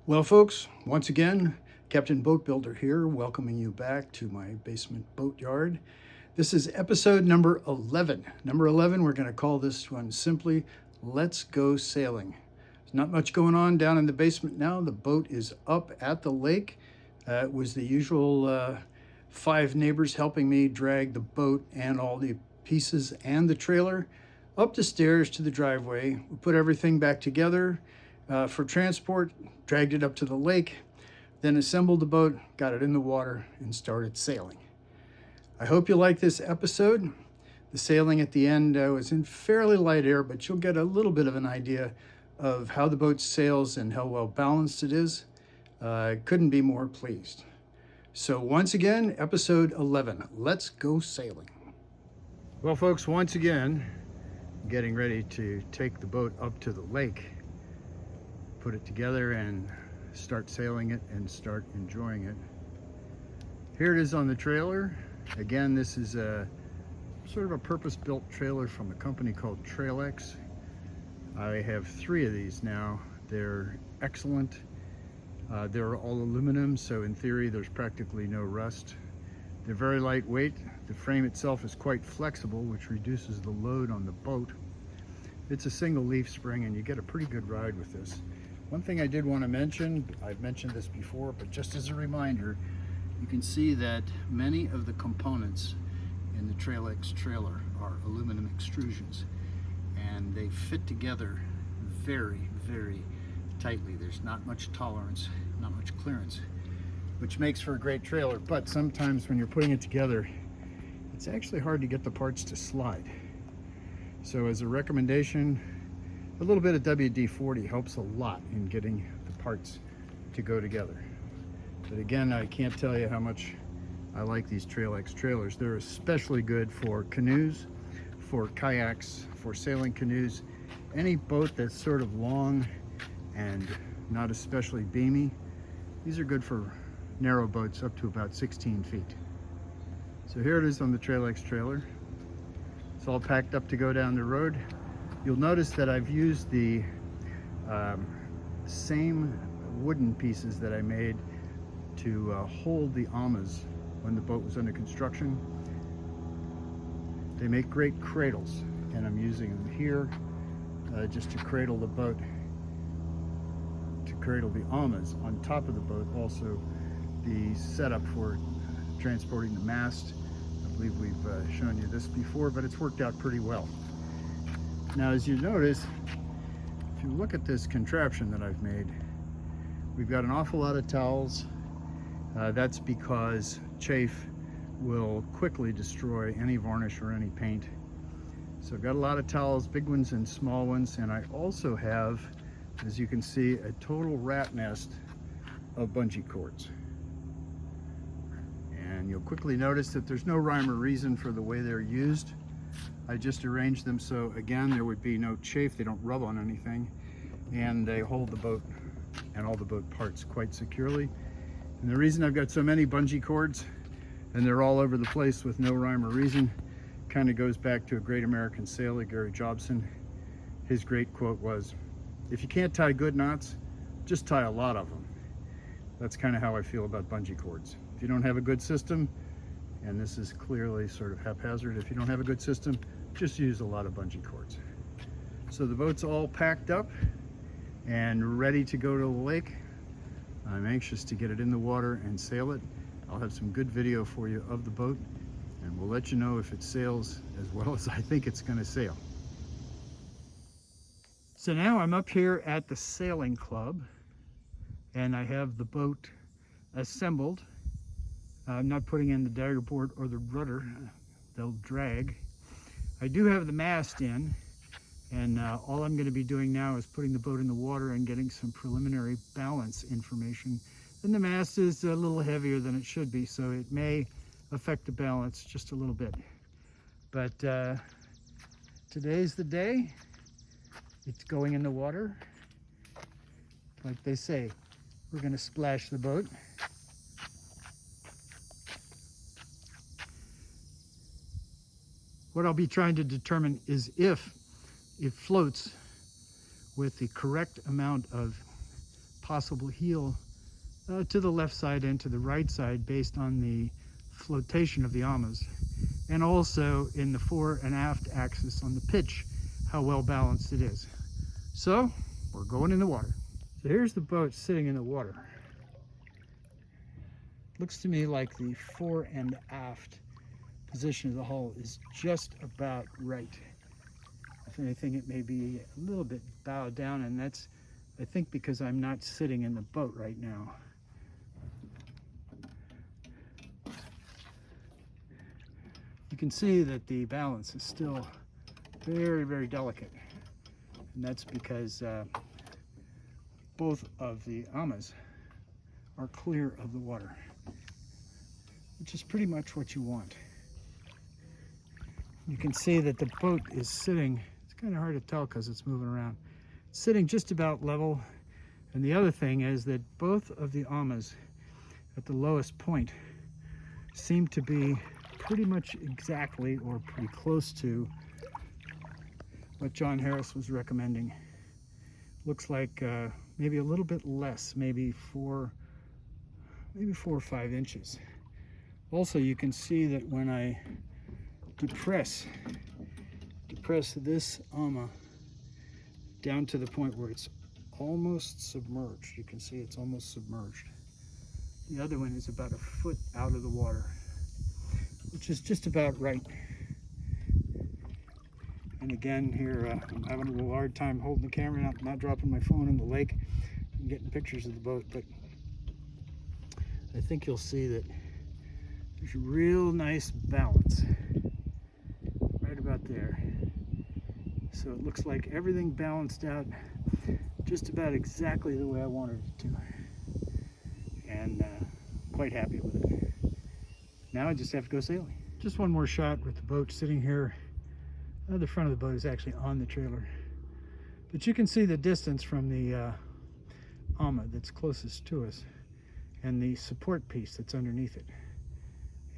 Well, folks, once again, Captain Boat Builder here, welcoming you back to my basement boatyard. This is episode number 11. Number 11, we're going to call this one simply Let's Go Sailing. There's not much going on down in the basement now. The boat is up at the lake. It was the usual 5 neighbors helping me drag the boat and all the pieces and the trailer up the stairs to the driveway. We put everything back together for transport, dragged it up to the lake, then assembled the boat, got it in the water, and started sailing. I hope you like this episode. The sailing at the end was in fairly light air, but you'll get a little bit of an idea of how the boat sails and how well balanced it is. Couldn't be more pleased. So once again, episode 11, let's go sailing. Well, folks, once again, getting ready to take the boat up to the lake, put it together and start sailing it and start enjoying it. Here it is on the trailer. Again, this is a sort of a purpose-built trailer from a company called Trail-X. I have 3 of these now. They're excellent. They're all aluminum, so in theory there's practically no rust. They're very lightweight. The frame itself is quite flexible, which reduces the load on the boat. It's a single leaf spring and you get a pretty good ride with this. One thing I did want to mention, I've mentioned this before, but just as a reminder, you can see that many of the components in the Trail-X trailer are aluminum extrusions, and they fit together very, very tightly. There's not much tolerance, not much clearance, which makes for a great trailer, but sometimes when you're putting it together, it's actually hard to get the parts to slide. So as a recommendation, a little bit of WD-40 helps a lot in getting the parts to go together. But again, I can't tell you how much I like these Trail-X trailers. They're especially good for canoes, for kayaks, for sailing canoes, any boat that's sort of long and not especially beamy. These are good for narrow boats up to about 16 feet. So here it is on the Trail-X trailer. It's all packed up to go down the road. You'll notice that I've used the same wooden pieces that I made to hold the amas when the boat was under construction. They make great cradles, and I'm using them here just to cradle the boat, to cradle the amas on top of the boat. Also, the setup for transporting the mast. I believe we've shown you this before, but it's worked out pretty well. Now, as you notice, if you look at this contraption that I've made, we've got an awful lot of towels. That's because chafe will quickly destroy any varnish or any paint. So I've got a lot of towels, big ones and small ones, and I also have, as you can see, a total rat nest of bungee cords. And you'll quickly notice that there's no rhyme or reason for the way they're used. I just arranged them so, again, there would be no chafe, they don't rub on anything, and they hold the boat and all the boat parts quite securely. And the reason I've got so many bungee cords, and they're all over the place with no rhyme or reason, kind of goes back to a great American sailor, Gary Jobson. His great quote was, "If you can't tie good knots, just tie a lot of them." That's kind of how I feel about bungee cords. If you don't have a good system, and this is clearly sort of haphazard, if you don't have a good system, just use a lot of bungee cords. So the boat's all packed up and ready to go to the lake. I'm anxious to get it in the water and sail it. I'll have some good video for you of the boat, and we'll let you know if it sails as well as I think it's going to sail. So now I'm up here at the sailing club, and I have the boat assembled. I'm not putting in the dagger board or the rudder. They'll drag. I do have the mast in, and all I'm going to be doing now is putting the boat in the water and getting some preliminary balance information. And the mast is a little heavier than it should be, so it may affect the balance just a little bit. But today's the day. It's going in the water. Like they say, we're going to splash the boat. What I'll be trying to determine is if it floats with the correct amount of possible heel to the left side and to the right side based on the flotation of the amas, and also in the fore and aft axis on the pitch, how well balanced it is. So we're going in the water. So here's the boat sitting in the water. Looks to me like the fore and aft position of the hull is just about right. If anything, it may be a little bit bowed down, and that's, I think, because I'm not sitting in the boat right now. You can see that the balance is still very, very delicate, and that's because both of the amas are clear of the water, which is pretty much what you want. You can see that the boat is sitting, it's kind of hard to tell because it's moving around, it's sitting just about level. And the other thing is that both of the amas at the lowest point seem to be pretty much exactly or pretty close to what John Harris was recommending. Looks like maybe a little bit less, maybe 4 or 5 inches. Also, you can see that when I depress this ama down to the point where it's almost submerged, you can see it's almost submerged. The other one is about a foot out of the water, which is just about right. And again, here I'm having a little hard time holding the camera, not dropping my phone in the lake and getting pictures of the boat, but I think you'll see that there's a real nice balance right about there. So it looks like everything balanced out just about exactly the way I wanted it to. And quite happy with it. Now I just have to go sailing. Just one more shot with the boat sitting here. The front of the boat is actually on the trailer. But you can see the distance from the ama that's closest to us and the support piece that's underneath it.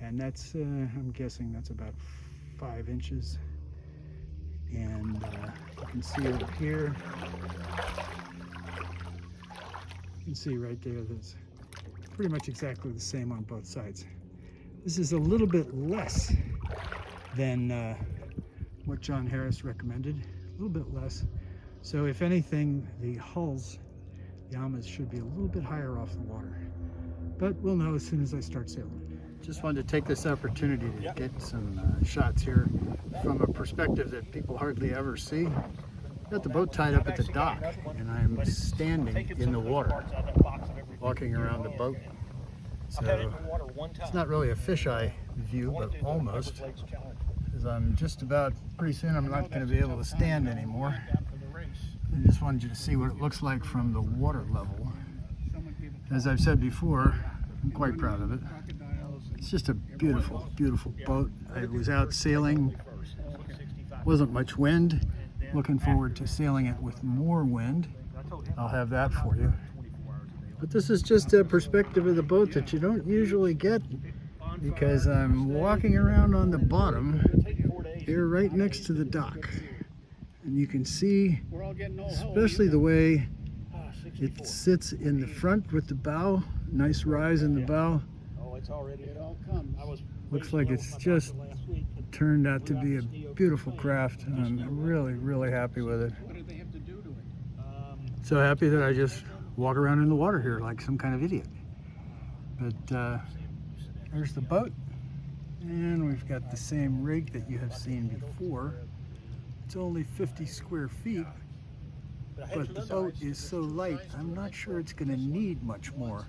And that's, I'm guessing that's about 5 inches. And you can see over here, you can see right there that's pretty much exactly the same on both sides. This is a little bit less than what John Harris recommended, a little bit less. So if anything, the hulls, the amas, should be a little bit higher off the water. But we'll know as soon as I start sailing. Just wanted to take this opportunity to get some shots here from a perspective that people hardly ever see. Got the boat tied up at the dock, and I'm standing in the water, walking around the boat. So it's not really a fisheye view, but almost, because I'm just about, pretty soon I'm not going to be able to stand anymore. I just wanted you to see what it looks like from the water level. As I've said before, I'm quite proud of it. It's just a beautiful, beautiful boat. I was out sailing, wasn't much wind. Looking forward to sailing it with more wind. I'll have that for you. But this is just a perspective of the boat that you don't usually get, because I'm walking around on the bottom here right next to the dock. And you can see, especially the way it sits in the front with the bow, nice rise in the bow. Looks like it's just turned out to be a beautiful craft, and I'm really, really happy with it. So happy that I just walk around in the water here like some kind of idiot. But there's the boat, and we've got the same rig that you have seen before. It's only 50 square feet, but the boat is so light, I'm not sure it's going to need much more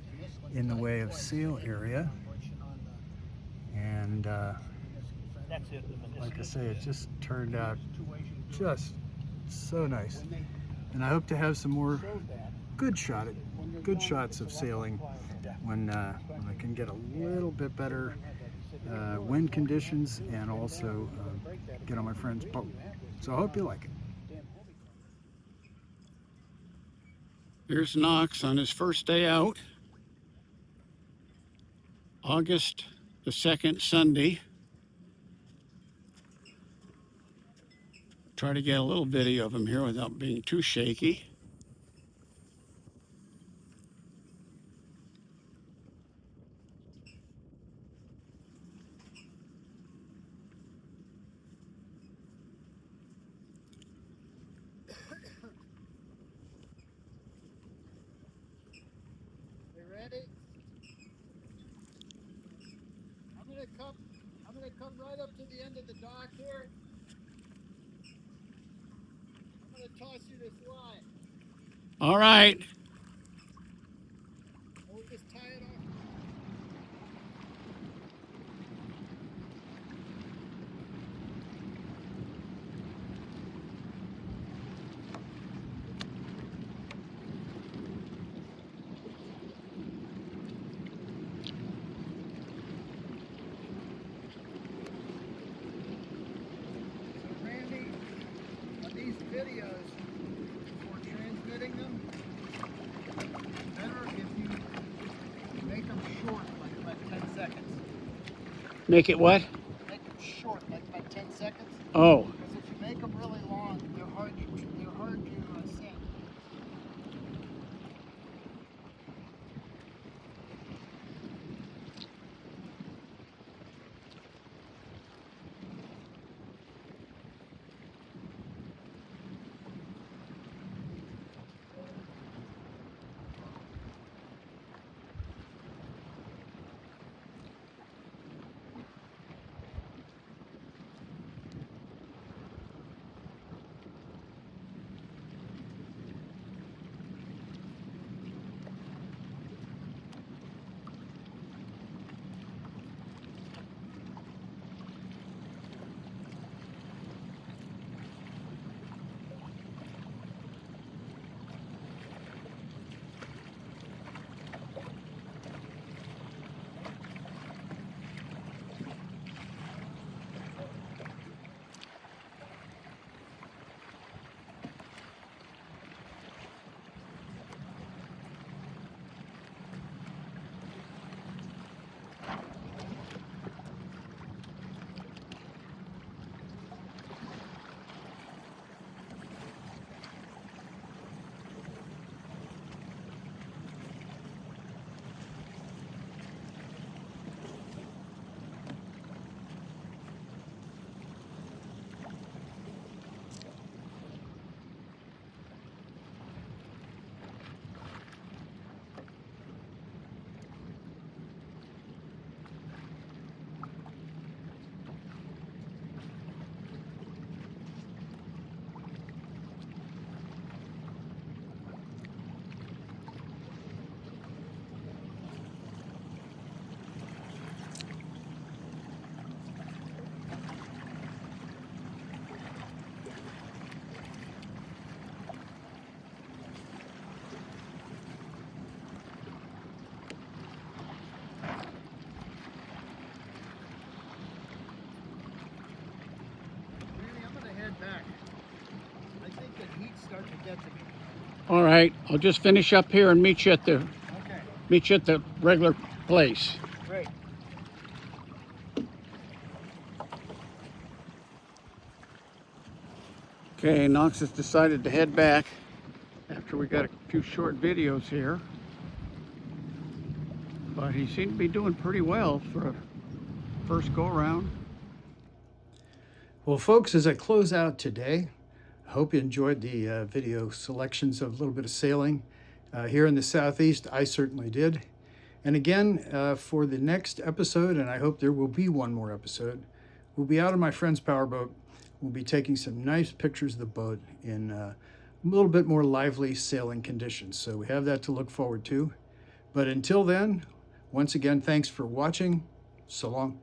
in the way of sail area. And like I say, it just turned out just so nice. And I hope to have some more good shots of sailing when I can get a little bit better wind conditions, and also get on my friend's boat. So I hope you like it. Here's Knox on his first day out. August the 2nd, Sunday. Try to get a little video of him here without being too shaky. ready? I'm gonna come right up to the end of the dock here. I'm gonna toss you this line. All right. And we'll just tie it off. So Randy, on these videos, for transmitting them, better if you make them short, like about 10 seconds. Make it what? Make them short, like about 10 seconds. Oh. Because if you make them really long, they're hard to send. Back. I think the heat's starting to get to me. All right. I'll just finish up here and meet you at the regular place. Great. Okay, Knox has decided to head back after we got a few short videos here. But he seemed to be doing pretty well for a first go around. Well, folks, as I close out today, I hope you enjoyed the video selections of a little bit of sailing here in the Southeast. I certainly did. And again, for the next episode, and I hope there will be one more episode, we'll be out on my friend's powerboat. We'll be taking some nice pictures of the boat in a little bit more lively sailing conditions. So we have that to look forward to. But until then, once again, thanks for watching. So long.